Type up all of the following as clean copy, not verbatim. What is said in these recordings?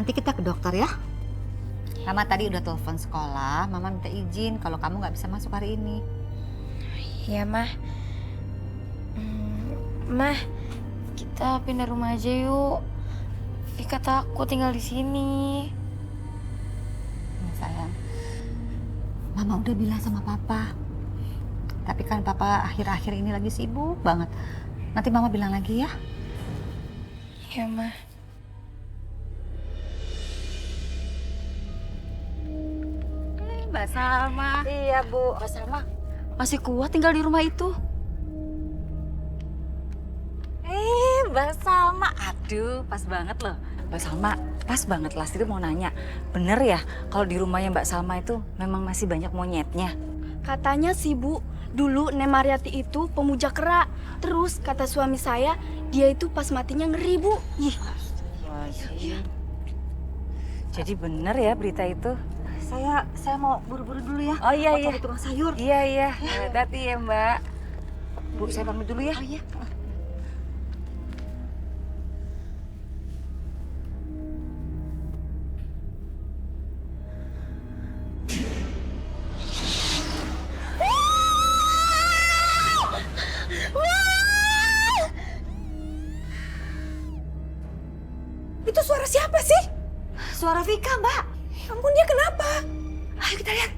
nanti kita ke dokter ya. Mama tadi udah telepon sekolah, Mama minta izin kalau kamu nggak bisa masuk hari ini. Iya, Mah. Mah, kita pindah rumah aja yuk. Vika takut tinggal di sini. Sayang, Mama udah bilang sama Papa. Tapi kan Papa akhir-akhir ini lagi sibuk banget. Nanti Mama bilang lagi ya. Iya, Mah. Mbak Salma. Iya, Bu. Mbak Salma masih kuat tinggal di rumah itu. Mbak Salma, aduh pas banget loh. Mbak Salma, pas banget Lastri mau nanya. Bener ya kalau di rumahnya Mbak Salma itu memang masih banyak monyetnya? Katanya sih, Bu, dulu Nek Mariati itu pemuja kera. Terus kata suami saya, dia itu pas matinya ngeri, Bu. Ih. Jadi bener ya berita itu? Saya mau buru-buru dulu ya. Oh iya, mau iya. cari tukang sayur. Iya. Hati-hati ya Mbak. Bu, saya pamit dulu ya. Oh iya. Itu suara siapa sih? Suara Vika, Mbak. Ya ampun, dia kenapa? Ayo kita lihat.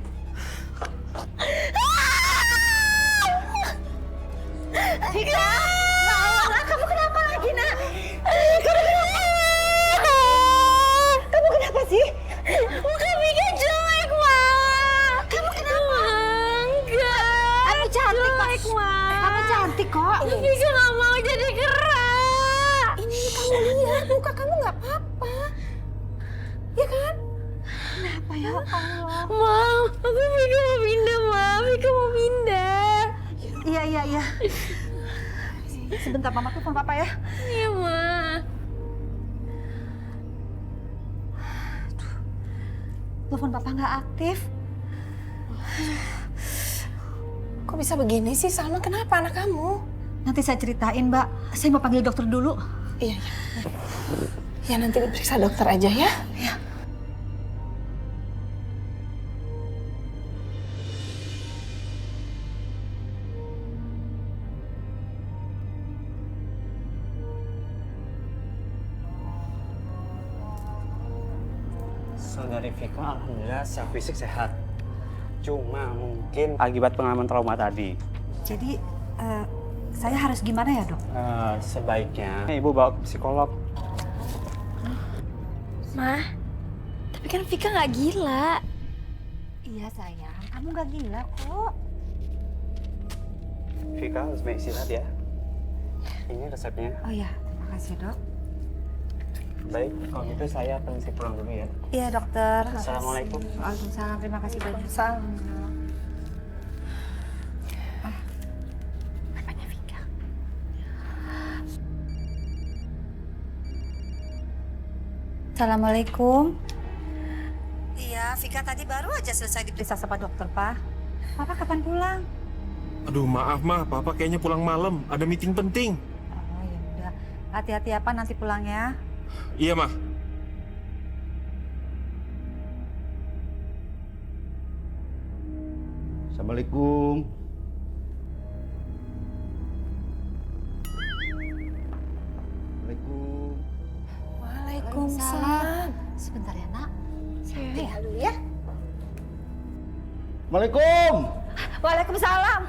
Vika! Nah, kamu kenapa lagi, Nak? Kamu kenapa sih? Muka Vika jelek, Wak. Kamu kenapa? Enggak. Kamu cantik kok. Jelek, Wak. Kamu cantik kok. Vika gak mau jadi kera. Ini kamu lihat, muka kamu nggak apa-apa. Ya kan? Kenapa ya Allah? Mau, aku Vika mau pindah, Ma. Vika mau pindah. Iya. Sebentar, Mama telepon Papa ya. Iya, Ma. Telepon Papa nggak aktif. Kok bisa begini sih, Salma? Kenapa anak kamu? Nanti saya ceritain, Mbak. Saya mau panggil dokter dulu. Iya. Ya nanti diperiksa dokter aja ya. Ya. Saudari Vika, alhamdulillah secara fisik sehat. Cuma mungkin akibat pengalaman trauma tadi. Jadi, saya harus gimana ya, Dok? Sebaiknya ibu bawa ke psikolog. Ma, tapi kan Vika nggak gila. Iya, sayang. Kamu nggak gila kok. Vika harus banyak istirahat ya. Ini resepnya. Oh ya, terima kasih, Dok. Baik, kalau gitu saya permisi pulang dulu ya. Iya, dokter. Assalamualaikum. Waalaikumsalam. Terima kasih banyak. Bapaknya Vika. Assalamualaikum. Iya, Vika tadi baru aja selesai diperiksa sama dokter, Pak. Papa kapan pulang? Aduh maaf mah, Papa kayaknya pulang malam. Ada meeting penting. Oh, ya udah. Hati-hati apa nanti pulangnya. Iya mah. Assalamualaikum. Assalamualaikum. Waalaikumsalam. Sebentar ya, Nak. Saya Tinggal dulu ya. Assalamualaikum. Waalaikumsalam.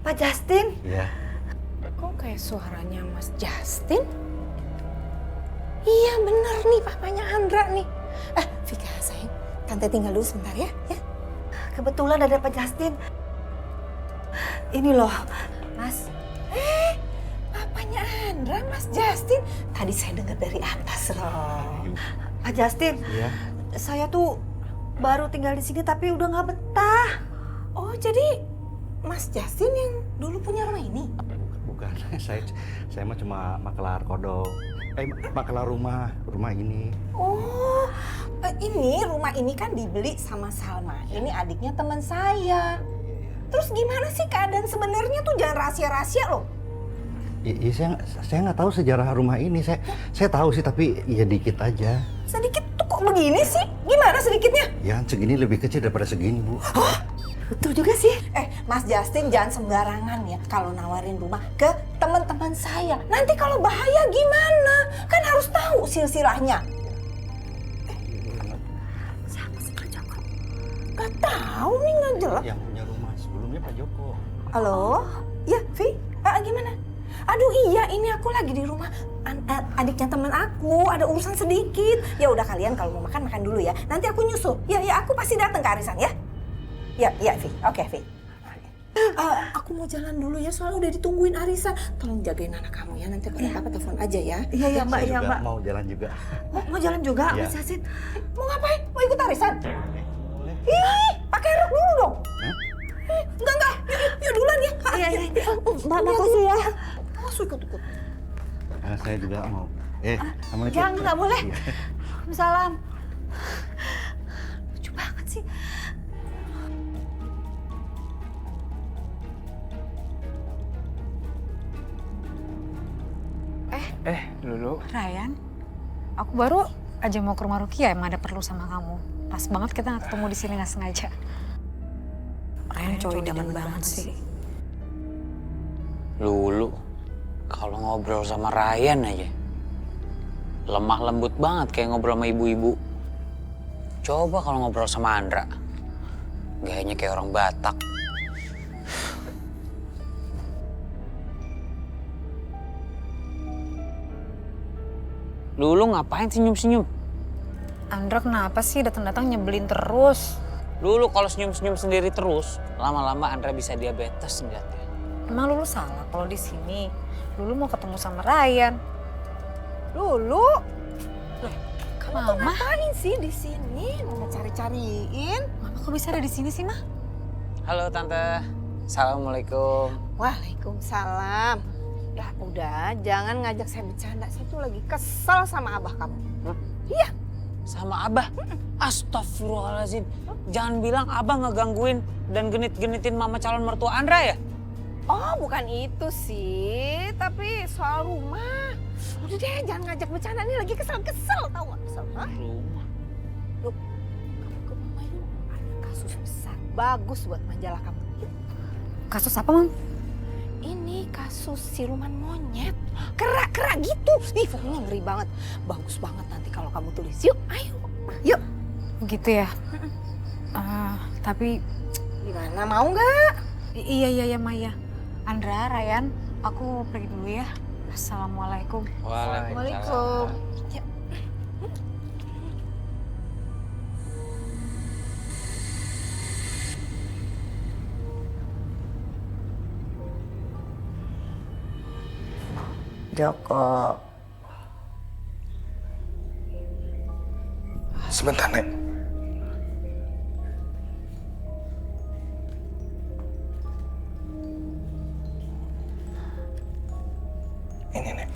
Pak Justin. Iya. Kok kayak suaranya Mas Justin? Iya bener nih, papanya Andra nih. Vika sayang, Tante tinggal dulu sebentar ya. Kebetulan ada Pak Justin. Ini loh, Mas. Papanya Andra, Mas Justin. Tadi saya dengar dari atas loh. Pak Justin. Iya. Saya tuh baru tinggal di sini tapi udah nggak betah. Oh jadi Mas Justin yang dulu punya rumah ini? Bukan. saya mah cuma makelar kodok. Makelar rumah ini. Oh, ini rumah ini kan dibeli sama Salma. Ini adiknya teman saya. Terus gimana sih keadaan sebenarnya tuh, jangan rahasia-rahasia loh. Saya nggak tahu sejarah rumah ini. Saya tahu sih, tapi ya dikit aja. Sedikit tuh kok begini sih? Gimana sedikitnya? Ya segini lebih kecil daripada segini, Bu. Betul juga sih. Mas Justin jangan sembarangan ya kalau nawarin rumah ke teman-teman saya. Nanti kalau bahaya gimana? Kan harus tahu silsilahnya. Siapa sih Pak Joko? Gak tahu nih, nggak jelas. Yang punya rumah sebelumnya Pak Joko. Halo? Ya, Vi? Gimana? Aduh iya, ini aku lagi di rumah adiknya teman aku, ada urusan sedikit. Ya udah kalian kalau mau makan dulu ya. Nanti aku nyusul. Ya aku pasti datang ke arisan ya. Ya, Vi. Oke, Vi. Aku mau jalan dulu ya, soalnya udah ditungguin arisan. Tolong jagain anak kamu ya, nanti kalau apa telepon aja ya. Iya, Mbak, Saya iya, juga Mbak. mau jalan juga. Mau jalan juga, Iya. Mas Yasin? Mau ngapain? Mau ikut arisan? Ih, pakai rok dulu dong. Hah? Enggak. Yuk duluan ya. Iya. Mbak, makasih ya. Masuk ikut. Saya juga mau. Assalamualaikum. Jangan, nggak boleh. Iya. Waalaikumsalam. Lucu banget sih. Lulu. Ryan, aku baru aja mau ke rumah Rukia, emang ada perlu sama kamu. Pas banget kita nggak ketemu di sini nggak sengaja. Ryan cowok idaman banget sih. Lulu, kalau ngobrol sama Ryan aja, lemah lembut banget kayak ngobrol sama ibu-ibu. Coba kalau ngobrol sama Andra, gayanya kayak orang Batak. Lulu ngapain senyum-senyum? Andra kenapa sih datang-datang nyebelin terus? Lulu kalau senyum-senyum sendiri terus, lama-lama Andra bisa diabetes ngeliatnya. Emang Lulu salah kalau di sini? Lulu mau ketemu sama Ryan. Lulu. Kamu tuh Mama? ngapain sih di sini? Mau cari-cariin? Mama kok bisa ada di sini sih, Ma? Halo Tante, Assalamualaikum. Waalaikumsalam. Udah, jangan ngajak saya bercanda. Saya tuh lagi kesel sama abah kamu. Iya. Sama Abah? Astagfirullahaladzim. Jangan bilang Abah ngegangguin dan genit-genitin mama calon mertua Andra ya? Oh, bukan itu sih. Tapi soal rumah. Udah deh, jangan ngajak bercanda. Ini lagi kesel-kesel, tau gak? Kesel, hah? Rumah. Yuk, kamu ke mama yuk. Ada kasus besar. Bagus buat majalah kamu. Yuk. Kasus apa, Mam? Ini kasus siluman monyet. Kerak-kerak gitu. Ih, pokoknya ngeri banget. Bagus banget nanti kalau kamu tulis. Yuk, ayo. Yuk. Begitu ya? Tapi Gimana, mau nggak? iya, Maya. Andra, Ryan, aku pergi dulu ya. Assalamualaikum. Waalaikumsalam. Yuk. Joko. Sebentar, Nek. Ini, Nek.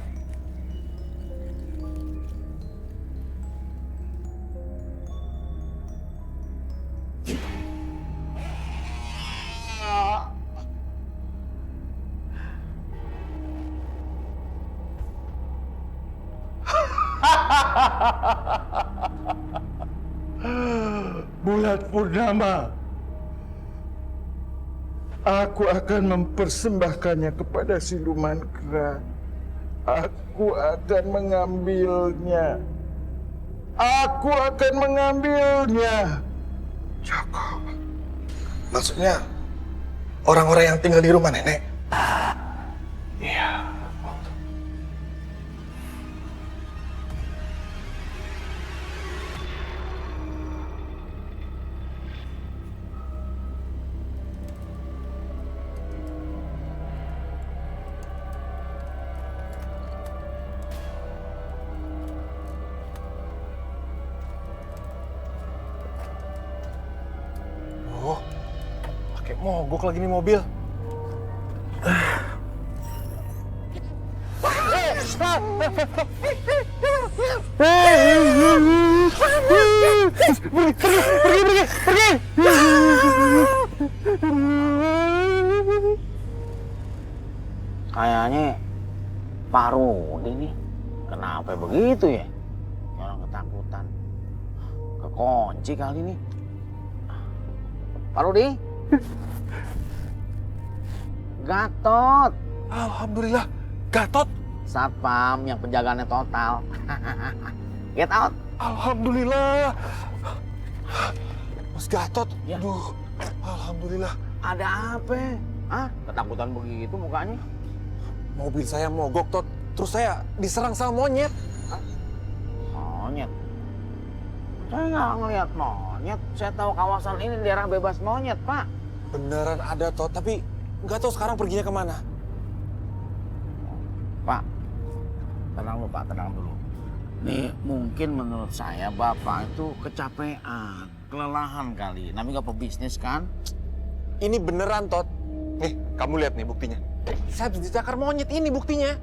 Bulan purnama. Aku akan mempersembahkannya kepada siluman kera. Aku akan mengambilnya. Aku akan mengambilnya. Joko. Maksudnya orang-orang yang tinggal di rumah nenek? Iya. Oh, pakai mogok lagi nih mobil. Pergi. Kayaknya Gatot ini kenapa begitu ya? Kayak orang ketakutan. Kekunci kali ini. Pak Rudi? Gatot. Alhamdulillah, Gatot. Satpam yang penjagaannya total. Get out. Alhamdulillah. Mas Gatot. Ya. Aduh, alhamdulillah. Ada apa? Hah? Ketakutan begitu mukanya? Mobil saya mogok, Tot. Terus saya diserang sama monyet. Monyet? Saya nggak ngeliat monyet. Saya tahu kawasan ini daerah bebas monyet, Pak. Beneran ada, Tot. Tapi nggak tahu sekarang perginya kemana. Pak, tenang dulu, Pak. Tenang dulu. Nih, mungkin menurut saya Bapak itu kecapean, kelelahan kali. Namanya nggak pebisnis kan? Ini beneran, Tot. Nih, kamu lihat nih buktinya. Saya habis dicakar monyet, ini buktinya.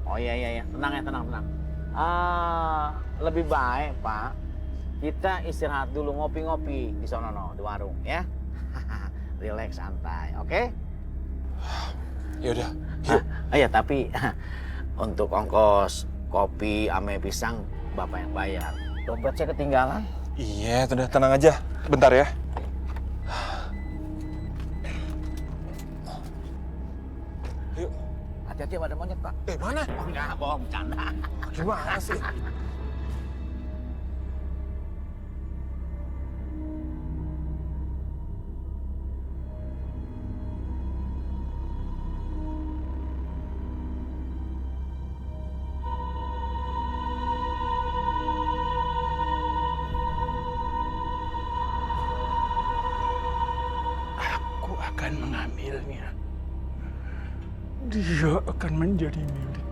Oh iya. Tenang ya, tenang. Lebih baik, Pak, kita istirahat dulu ngopi-ngopi di sono di warung ya. Relax, santai, oke? Yaudah, yuk. Iya, tapi untuk ongkos kopi ame pisang Bapak yang bayar. Dompet saya ketinggalan. Iya, udah tenang aja. Bentar ya. Yuk. Hati-hati ada monyet, Pak. Mana? Oh, enggak, bohong, bercanda. Gimana sih? Aku akan mengambilnya. Dia akan menjadi milik